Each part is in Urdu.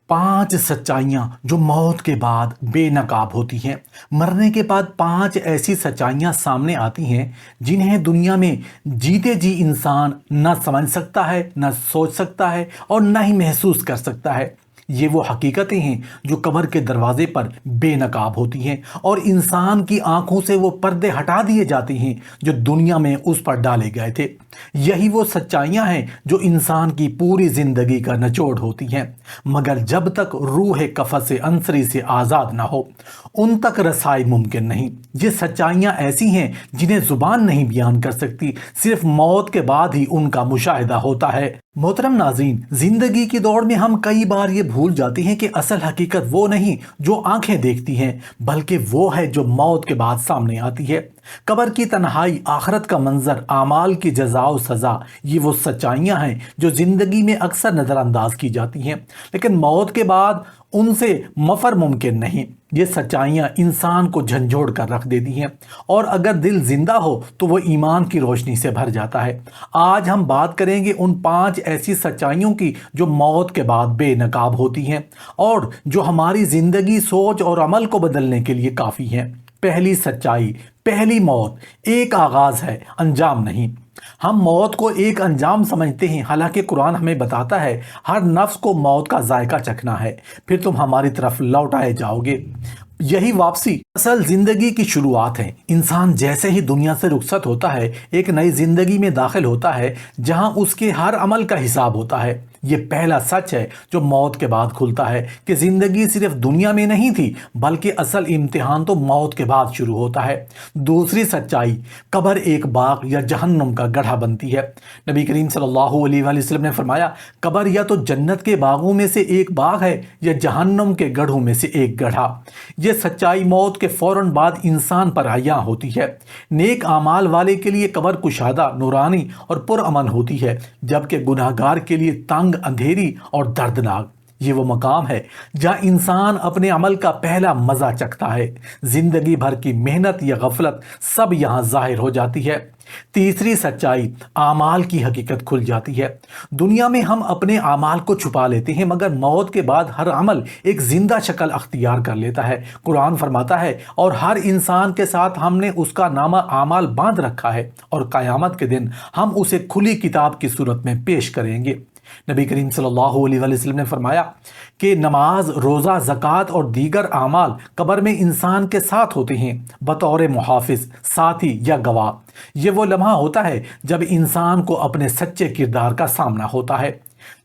5 سچائیاں جو موت کے بعد بے نقاب ہوتی ہیں۔ مرنے کے بعد 5 ایسی سچائیاں سامنے آتی ہیں جنہیں دنیا میں جیتے جی انسان نہ سمجھ سکتا ہے، نہ سوچ سکتا ہے اور نہ ہی محسوس کر سکتا ہے۔ یہ وہ حقیقتیں ہیں جو قبر کے دروازے پر بے نقاب ہوتی ہیں اور انسان کی آنکھوں سے وہ پردے ہٹا دیے جاتے ہیں جو دنیا میں اس پر ڈالے گئے تھے۔ یہی وہ سچائیاں ہیں جو انسان کی پوری زندگی کا نچوڑ ہوتی ہیں، مگر جب تک روح قفس عنصری سے آزاد نہ ہو ان تک رسائی ممکن نہیں۔ یہ سچائیاں ایسی ہیں جنہیں زبان نہیں بیان کر سکتی، صرف موت کے بعد ہی ان کا مشاہدہ ہوتا ہے۔ محترم ناظرین، زندگی کی دوڑ میں ہم کئی بار یہ بھول جاتے ہیں کہ اصل حقیقت وہ نہیں جو آنکھیں دیکھتی ہیں، بلکہ وہ ہے جو موت کے بعد سامنے آتی ہے۔ قبر کی تنہائی، آخرت کا منظر، اعمال کی جزا و سزا، یہ وہ سچائیاں ہیں جو زندگی میں اکثر نظر انداز کی جاتی ہیں، لیکن موت کے بعد ان سے مفر ممکن نہیں۔ یہ سچائیاں انسان کو جھنجھوڑ کر رکھ دیتی ہیں اور اگر دل زندہ ہو تو وہ ایمان کی روشنی سے بھر جاتا ہے۔ آج ہم بات کریں گے ان 5 ایسی سچائیوں کی جو موت کے بعد بے نقاب ہوتی ہیں اور جو ہماری زندگی، سوچ اور عمل کو بدلنے کے لیے کافی ہیں۔ پہلی سچائی، پہلی موت ایک آغاز ہے، انجام نہیں۔ ہم موت کو ایک انجام سمجھتے ہیں، حالانکہ قرآن ہمیں بتاتا ہے ہر نفس کو موت کا ذائقہ چکھنا ہے، پھر تم ہماری طرف لوٹائے جاؤ گے۔ یہی واپسی اصل زندگی کی شروعات ہے۔ انسان جیسے ہی دنیا سے رخصت ہوتا ہے ایک نئی زندگی میں داخل ہوتا ہے جہاں اس کے ہر عمل کا حساب ہوتا ہے۔ یہ پہلا سچ ہے جو موت کے بعد کھلتا ہے کہ زندگی صرف دنیا میں نہیں تھی، بلکہ اصل امتحان تو موت کے بعد شروع ہوتا ہے۔ دوسری سچائی، قبر ایک باغ یا جہنم کا گڑھا بنتی ہے۔ نبی کریم صلی اللہ علیہ وآلہ وسلم نے فرمایا، قبر یا تو جنت کے باغوں میں سے ایک باغ ہے یا جہنم کے گڑھوں میں سے ایک گڑھا۔ یہ سچائی موت کے فوراً بعد انسان پر عیاں ہوتی ہے۔ نیک اعمال والے کے لیے قبر کشادہ، نورانی اور پرامن ہوتی ہے، جبکہ گناہگار کے لیے تنگ، اندھیری اور دردناک۔ یہ وہ مقام ہے جہاں انسان اپنے عمل کا پہلا مزہ چکھتا ہے۔ زندگی بھر کی محنت یا غفلت سب یہاں ظاہر ہو جاتی ہے۔ تیسری سچائی، اعمال کی حقیقت کھل جاتی ہے۔ دنیا میں ہم اپنے اعمال کو چھپا لیتے ہیں، مگر موت کے بعد ہر عمل ایک زندہ شکل اختیار کر لیتا ہے۔ قرآن فرماتا ہے، اور ہر انسان کے ساتھ ہم نے اس کا نامہ اعمال باندھ رکھا ہے اور قیامت کے دن ہم اسے کھلی کتاب کی صورت میں پیش کریں گے۔ نبی کریم صلی اللہ علیہ وآلہ وسلم نے فرمایا کہ نماز، روزہ، زکوٰۃ اور دیگر اعمال قبر میں انسان کے ساتھ ہوتے ہیں بطور محافظ، ساتھی یا گواہ۔ یہ وہ لمحہ ہوتا ہے جب انسان کو اپنے سچے کردار کا سامنا ہوتا ہے۔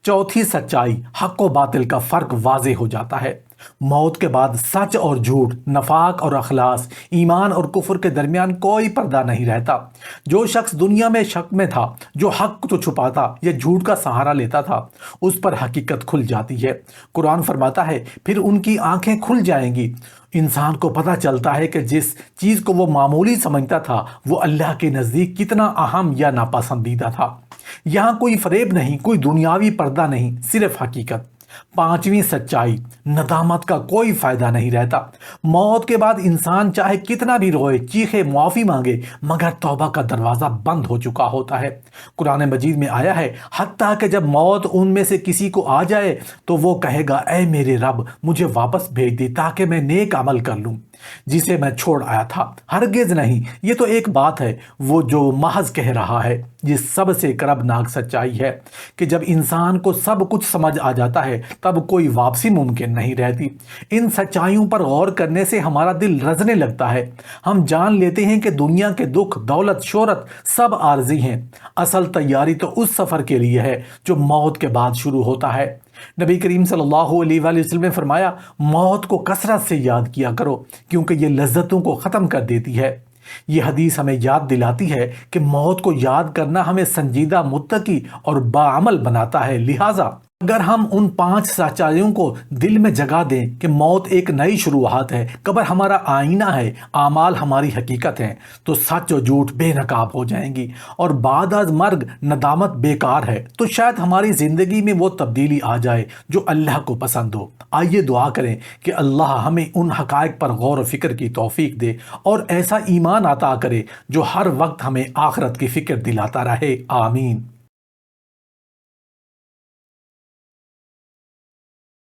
چوتھی سچائی، حق و باطل کا فرق واضح ہو جاتا ہے۔ موت کے بعد سچ اور جھوٹ، نفاق اور اخلاص، ایمان اور کفر کے درمیان کوئی پردہ نہیں رہتا۔ جو شخص دنیا میں شک میں تھا، جو حق کو چھپاتا یا جھوٹ کا سہارا لیتا تھا، اس پر حقیقت کھل جاتی ہے۔ قرآن فرماتا ہے، پھر ان کی آنکھیں کھل جائیں گی۔ انسان کو پتہ چلتا ہے کہ جس چیز کو وہ معمولی سمجھتا تھا وہ اللہ کے نزدیک کتنا اہم یا ناپسندیدہ تھا۔ یہاں کوئی فریب نہیں، کوئی دنیاوی پردہ نہیں، صرف حقیقت۔ پانچویں سچائی، ندامت کا کوئی فائدہ نہیں رہتا۔ موت کے بعد انسان چاہے کتنا بھی روئے، چیخے، معافی مانگے، مگر توبہ کا دروازہ بند ہو چکا ہوتا ہے۔ قرآن مجید میں آیا ہے، حتیٰ کہ جب موت ان میں سے کسی کو آ جائے تو وہ کہے گا، اے میرے رب، مجھے واپس بھیج دے تاکہ میں نیک عمل کر لوں جسے میں چھوڑ آیا تھا۔ ہرگز نہیں، یہ تو ایک بات ہے وہ جو محض کہہ رہا ہے۔ یہ سب سے کربناک سچائی ہے کہ جب انسان کو سب کچھ سمجھ آ جاتا ہے تب کوئی واپسی ممکن نہیں رہتی۔ ان سچائیوں پر غور کرنے سے ہمارا دل رزنے لگتا ہے۔ ہم جان لیتے ہیں کہ دنیا کے دکھ، دولت، شہرت سب عارضی ہیں۔ اصل تیاری تو اس سفر کے لیے ہے جو موت کے بعد شروع ہوتا ہے۔ نبی کریم صلی اللہ علیہ وآلہ وسلم نے فرمایا، موت کو کثرت سے یاد کیا کرو کیونکہ یہ لذتوں کو ختم کر دیتی ہے۔ یہ حدیث ہمیں یاد دلاتی ہے کہ موت کو یاد کرنا ہمیں سنجیدہ، متقی اور باعمل بناتا ہے۔ لہٰذا اگر ہم ان 5 سچائیوں کو دل میں جگا دیں کہ موت ایک نئی شروعات ہے، قبر ہمارا آئینہ ہے، اعمال ہماری حقیقت ہیں، تو سچ و جھوٹ بے نقاب ہو جائیں گی اور بعد از مرگ ندامت بیکار ہے۔ تو شاید ہماری زندگی میں وہ تبدیلی آ جائے جو اللہ کو پسند ہو۔ آئیے دعا کریں کہ اللہ ہمیں ان حقائق پر غور و فکر کی توفیق دے اور ایسا ایمان عطا کرے جو ہر وقت ہمیں آخرت کی فکر دلاتا رہے۔ آمین۔